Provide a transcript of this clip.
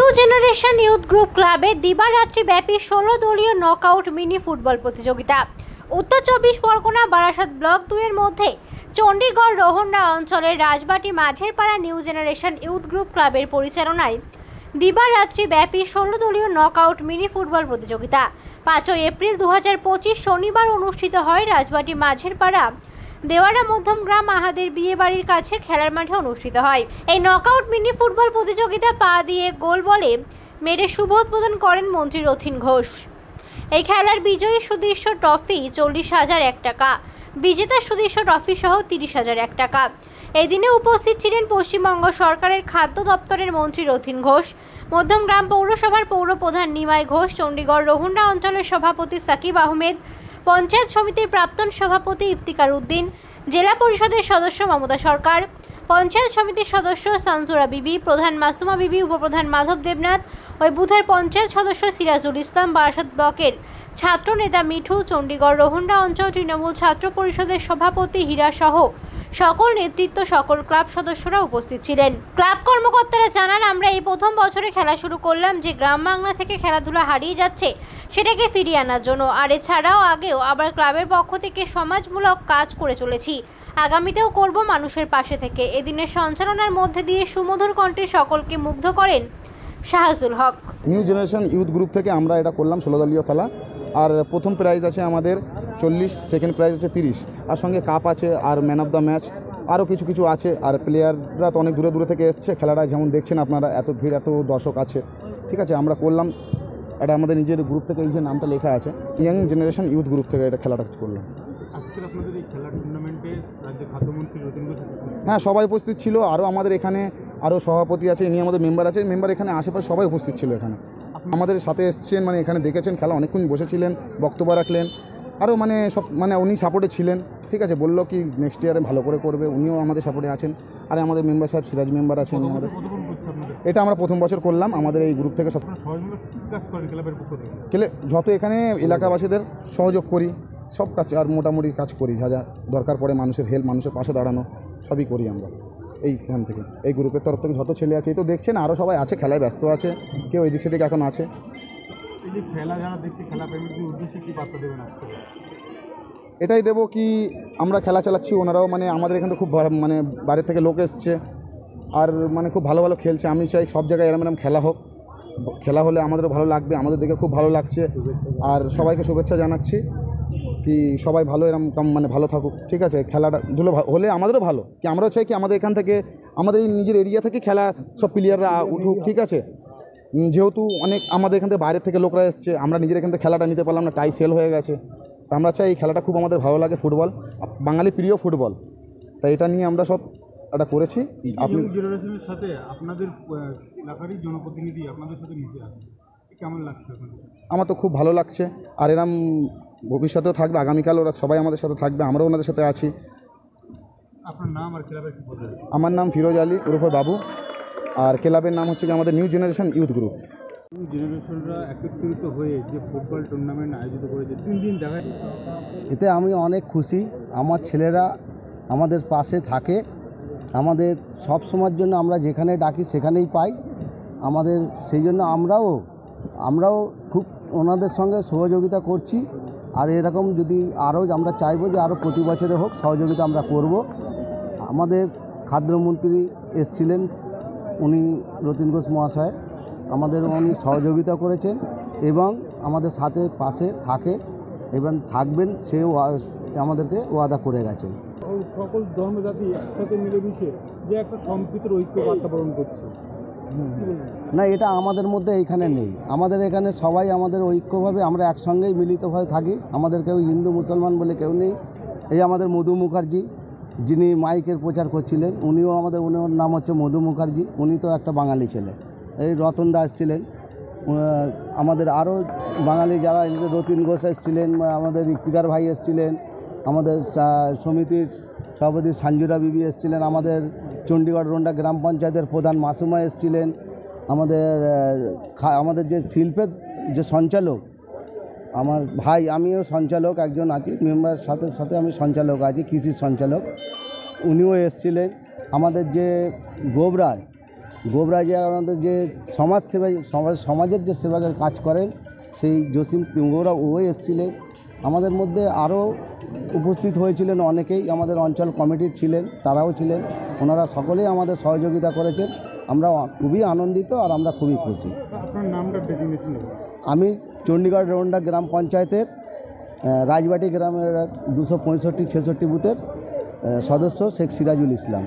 New generation youth group ক্লাবে দিবারাত্রি ব্যাপী 16 দলীয় নকআউট মিনি ফুটবল প্রতিযোগিতা। উত্তর 24 পরগনা বারাসাত ব্লক 2 এর মধ্যে চণ্ডীগড় রোহন্ডা অঞ্চলের রাজবাটি মাঝের পাড়া নিউ জেনারেশন ইউথ গ্রুপ ক্লাবের পরিচালনায় দিবারাত্রি ব্যাপী 16 দলীয় নকআউট মিনি ফুটবল প্রতিযোগিতা 5 এপ্রিল 2025 শনিবার অনুষ্ঠিত হয় রাজবাটি মাঝের পাড়া দেওয়ারা মধ্যম গ্রাম আহাদের বিয়ে বাড়ির কাছে খেলার মাঠে অনুষ্ঠিত হয়। এই নকআউট মিনি ফুটবল প্রতিযোগিতা পা দিয়ে গোল বলে মেরে শুভ উদ্বোধন করেন মন্ত্রী রথীন ঘোষ। এই খেলার বিজয়ী সুদৃশ্য ট্রফি 40,001 টাকা, বিজেতা সুদৃশ্য ট্রফি সহ 30,001 টাকা। এই দিনে উপস্থিত ছিলেন পশ্চিমবঙ্গ সরকারের খাদ্য দপ্তরের মন্ত্রী রথীন ঘোষ, মধ্যমগ্রাম পৌরসভার পৌরপ্রধান নিমাই ঘোষ, চণ্ডীগড় রোহন্ডা অঞ্চলের সভাপতি সাকিব আহমেদ, পঞ্চায়েত সমিতির প্রাক্তন সভাপতি ইফতিকার উদ্দিন, জেলা পরিষদের সদস্য মমতা সরকার, পঞ্চায়েত সমিতির সদস্য সানজুরা বিবি, প্রধান মাসুমা বিবি, উপপ্রধান মাধব দেবনাথ, ওই বুথের পঞ্চায়েত সদস্য সিরাজুল ইসলাম, বারাসাত ব্লকের ছাত্র নেতা মিঠু, চণ্ডীগড় রোহন্ডা অঞ্চল তৃণমূল ছাত্র পরিষদের সভাপতি হীরা সহ সকল নেতৃত্ব, সকল ক্লাব সদস্যরা উপস্থিত ছিলেন। ক্লাব কর্মকর্তারা জানান, আমরা এই প্রথম বছরে খেলা শুরু করলাম, যে গ্রাম বাংলা থেকে খেলাধুলা হারিয়ে যাচ্ছে সেটাকে ফিরিয়ে আনার জন্য। আর এছাড়াও আগেও আবার ক্লাবের পক্ষ থেকে সমাজমূলক কাজ করে চলেছি, আগামীতেও করব মানুষের পাশে থেকে। এদিনের সঞ্চালনার মধ্যে দিয়ে সুমধুর কণ্ঠে সকলকে মুগ্ধ করেন শাহজুল হক। নিউ জেনারেশন ইউথ গ্রুপ থেকে আমরা এটা করলাম 16 দলীয় খেলা। আর প্রথম প্রাইজ আছে আমাদের 40, সেকেন্ড প্রাইজ আছে 30, আর সঙ্গে কাপ আছে, আর ম্যান অফ দ্য ম্যাচ আরও কিছু আছে। আর প্লেয়াররা তো অনেক দূরে থেকে এসছে, খেলাটা যেমন দেখছেন আপনারা, এত ভিড়, এত দর্শক আছে। ঠিক আছে, আমরা করলাম এটা আমাদের নিজের গ্রুপ থেকে, এই যে নামটা লেখা আছে ইয়াং জেনারেশন ইউথ গ্রুপ থেকে এটা খেলাটা করলাম। হ্যাঁ, সবাই উপস্থিত ছিল। আরও আমাদের এখানে আরও সভাপতি আছে, ইনি আমাদের মেম্বার আছে, মেম্বার এখানে আশেপাশে সবাই উপস্থিত ছিল। এখানে আমাদের সাথে এসছেন, মানে এখানে দেখেছেন খেলা, অনেকক্ষণ বসেছিলেন, বক্তব্য রাখলেন। আরও সব উনি সাপোর্টে ছিলেন। ঠিক আছে, বললো কি নেক্সট ইয়ারে ভালো করে করবে, উনিও আমাদের সাপোর্টে আছেন। আর আমাদের মেম্বার সাহেব সিরাজ মেম্বার আছেন আমাদের। এটা আমরা প্রথম বছর করলাম আমাদের এই গ্রুপ থেকে। সব যত এখানে এলাকাবাসীদের সহযোগ করি, সব কাজ আর মোটামুটি কাজ করি, যা যা দরকার পড়ে, মানুষের হেল্প, মানুষের পাশে দাঁড়ানো, সবই করি আমরা এইখান থেকে। এই গ্রুপের তরফ থেকে যত ছেলে আছে, এই তো দেখছেন আরও সবাই আছে, খেলায় ব্যস্ত আছে, কেউ এদিক সেদিক এখন আছে। এটাই দেবো কি আমরা খেলা চালাচ্ছি, ওনারাও আমাদের এখানে খুব বাইরের থেকে লোক এসছে, আর খুব ভালো খেলছে। আমি চাই সব জায়গায় এরম খেলা হোক, খেলা হলে আমাদেরও ভালো লাগবে, আমাদের দেখে খুব ভালো লাগছে। আর সবাইকে শুভেচ্ছা জানাচ্ছি কি সবাই ভালো এরকম ভালো থাকুক। ঠিক আছে, খেলাটা ধুলো হলে আমাদেরও ভালো, কি আমরাও চাই কি আমাদের এখান থেকে, আমাদের এই নিজের এরিয়া থেকে খেলা সব প্লেয়াররা উঠুক। ঠিক আছে, যেহেতু অনেক আমাদের এখান থেকে বাইরের থেকে লোকরা এসছে, আমরা নিজের এখান থেকে খেলাটা নিতে পারলাম না, টাই সেল হয়ে গেছে। আমরা চাই এই খেলাটা খুব আমাদের ভালো লাগে, ফুটবল বাঙালি প্রিয় ফুটবল, তাই এটা নিয়ে আমরা সব এটা করেছি। আপনি জেনারেশনের সাথে আপনাদের এলাকারই জনপ্রতিনিধি আপনাদের সাথে মিশে আছে, কেমন লাগছে? আমার তো খুব ভালো লাগছে, আর এরম ভবিষ্যতেও থাকবে, আগামীকাল ওরা সবাই আমাদের সাথে থাকবে, আমরাও ওনাদের সাথে আছি। আপনার নাম আর ক্লাবের কি বলবেন? আমার নাম ফিরোজ আলী ওরফে বাবু, আর ক্লাবের নাম হচ্ছে আমাদের new generation youth group. New জেনারেশনরা একত্রিত হয়ে যে ফুটবল টুর্নামেন্ট আয়োজিত করেছে 3 দিন দেখায়, এতে আমি অনেক খুশি। আমার ছেলেরা আমাদের পাশে থাকে, আমাদের সব সময়ের জন্য আমরা যেখানে ডাকি সেখানেই পাই আমাদের, সেই জন্য আমরাও খুব ওনাদের সঙ্গে সহযোগিতা করছি। আর এরকম যদি আরও আমরা চাইবো যে আরও প্রতি বছরে হোক, সহযোগিতা আমরা করব। আমাদের খাদ্যমন্ত্রী এসছিলেন, উনি রথীন ঘোষ মহাশয়, আমাদের উনি সহযোগিতা করেছেন এবং আমাদের সাথে পাশে থাকে এবং থাকবেন, সেও আমাদেরকে ওয়াদা করে গেছেন। সকল ধর্মজাতি একসাথে মিলেমিশে যে একটা সম্প্রীতির ঐক্য বার্তা বরণ করছে, না এটা আমাদের মধ্যে এইখানে নেই। আমাদের এখানে সবাই আমাদের ঐক্যভাবে আমরা একসঙ্গেই মিলিতভাবে থাকি, আমাদের কেউ হিন্দু মুসলমান বলে কেউ নেই। এই আমাদের মধু মুখার্জি, যিনি মাইকের প্রচার করছিলেন, উনিও আমাদের, উনার নাম হচ্ছে মধু মুখার্জি, উনি তো একটা বাঙালি ছেলে। এই রতন দাস ছিলেন, আমাদের আরও বাঙালি যারা, রথীন ঘোষ এসেছিলেন, আমাদের ইফতিকার ভাই এসেছিলেন, আমাদের সমিতির সভাপতি সানজুরা বিবি এসেছিলেন, আমাদের চণ্ডীগড় রোহন্ডা গ্রাম পঞ্চায়েতের প্রধান মাসুমা এসেছিলেন, আমাদের যে শিল্পের যে সঞ্চালক আমার ভাই, আমিও সঞ্চালক একজন আছি, মেম্বার সাথে আমি সঞ্চালক আছি, কৃষির সঞ্চালক, উনিও এসেছিলেন। আমাদের যে গোবরায় গোবরাজে আমাদের যে সমাজের যে সেবাকের কাজ করেন সেই জসিম ওরা এসেছিলেন। আমাদের মধ্যে আরও উপস্থিত হয়েছিলেন অনেকেই, আমাদের অঞ্চল কমিটির ছিলেন, তারাও ছিলেন। ওনারা সকলেই আমাদের সহযোগিতা করেছেন। আমরা খুবই আনন্দিত আর আমরা খুবই খুশি। আপনার নামটা ডেজিগনেশন দেবেন? আমি চণ্ডীগড় রোহন্ডা গ্রাম পঞ্চায়েতের রাজবাটি গ্রামের 265-66 বুথের সদস্য শেখ সিরাজুল ইসলাম।